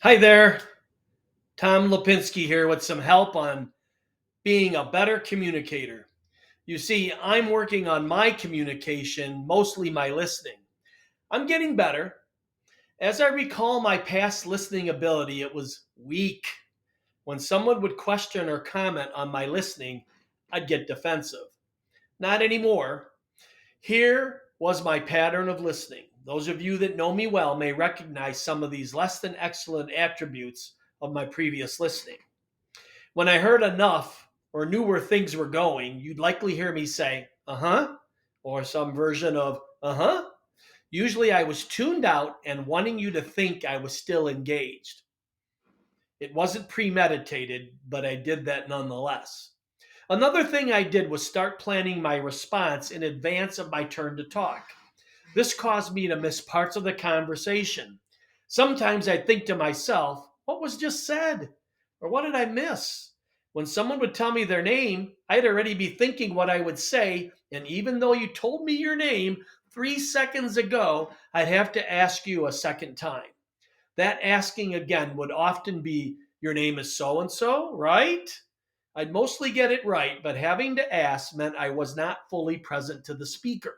Hi there, Tom Lipinski here with some help on being a better communicator. You see, I'm working on my communication, mostly my listening. I'm getting better. As I recall my past listening ability, it was weak. When someone would question or comment on my listening, I'd get defensive. Not anymore. Here was my pattern of listening. Those of you that know me well may recognize some of these less than excellent attributes of my previous listening. When I heard enough or knew where things were going, you'd likely hear me say, or some version of, Usually I was tuned out and wanting you to think I was still engaged. It wasn't premeditated, but I did that nonetheless. Another thing I did was start planning my response in advance of my turn to talk. This caused me to miss parts of the conversation. Sometimes I'd think to myself, what was just said? Or what did I miss? When someone would tell me their name, I'd already be thinking what I would say, and even though you told me your name 3 seconds ago, I'd have to ask you a second time. That asking again would often be, your name is so and so, right? I'd mostly get it right, but having to ask meant I was not fully present to the speaker.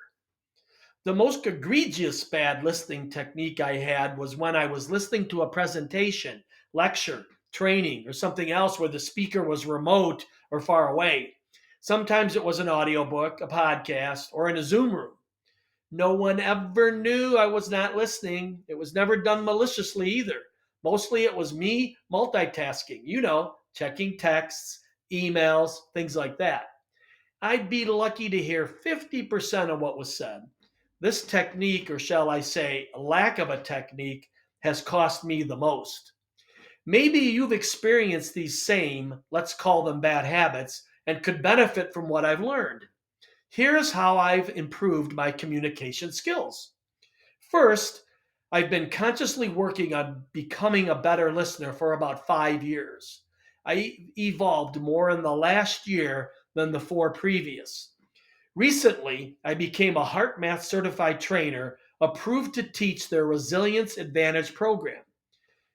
The most egregious bad listening technique I had was when I was listening to a presentation, lecture, training, or something else where the speaker was remote or far away. Sometimes it was an audiobook, a podcast, or in a Zoom room. No one ever knew I was not listening. It was never done maliciously either. Mostly it was me multitasking, checking texts, emails, things like that. I'd be lucky to hear 50% of what was said. This technique, or shall I say, lack of a technique, has cost me the most. Maybe you've experienced these same, let's call them bad habits, and could benefit from what I've learned. Here's how I've improved my communication skills. First, I've been consciously working on becoming a better listener for about 5 years. I evolved more in the last year than the four previous. Recently, I became a HeartMath Certified Trainer approved to teach their Resilience Advantage program.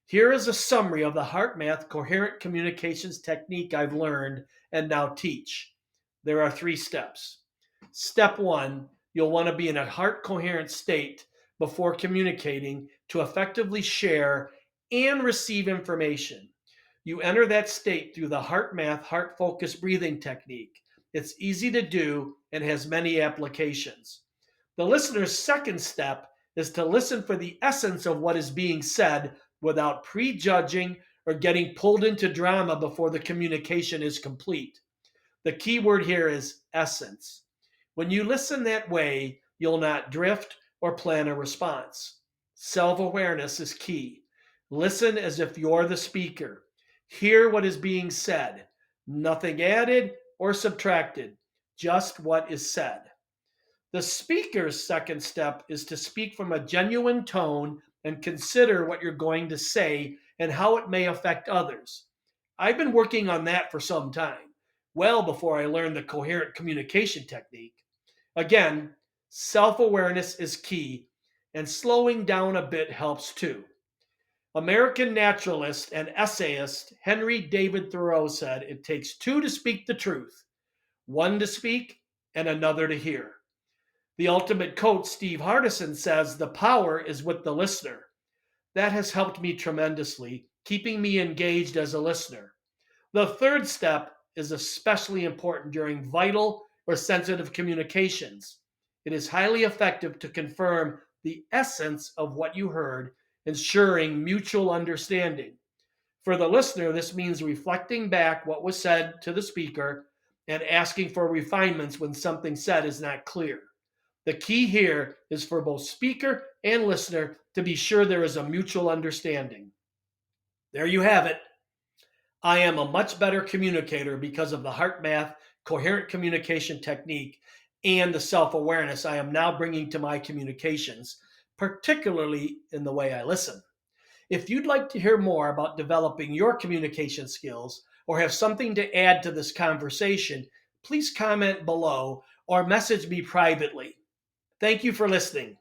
Here is a summary of the HeartMath Coherent Communications Technique I've learned and now teach. There are 3 steps. Step 1, you'll want to be in a heart-coherent state before communicating to effectively share and receive information. You enter that state through the HeartMath heart-focused breathing technique. It's easy to do and has many applications. The listener's second step is to listen for the essence of what is being said without prejudging or getting pulled into drama before the communication is complete. The key word here is essence. When you listen that way, you'll not drift or plan a response. Self awareness is key. Listen as if you're the speaker. Hear what is being said. Nothing added or subtracted, just what is said. The speaker's second step is to speak from a genuine tone and consider what you're going to say and how it may affect others. I've been working on that for some time, well before I learned the coherent communication technique. Again, self awareness is key, and slowing down a bit helps too. American naturalist and essayist Henry David Thoreau said it takes two to speak the truth, one to speak and another to hear. The ultimate coach, Steve Hardison, says the power is with the listener. That has helped me tremendously, keeping me engaged as a listener. The third step is especially important during vital or sensitive communications. It is highly effective to confirm the essence of what you heard, ensuring mutual understanding. For the listener, this means reflecting back what was said to the speaker and asking for refinements when something said is not clear. The key here is for both speaker and listener to be sure there is a mutual understanding. There you have it. I am a much better communicator because of the HeartMath Coherent Communication Technique and the self awareness I am now bringing to my communications, particularly in the way I listen. If you'd like to hear more about developing your communication skills or have something to add to this conversation, please comment below or message me privately. Thank you for listening.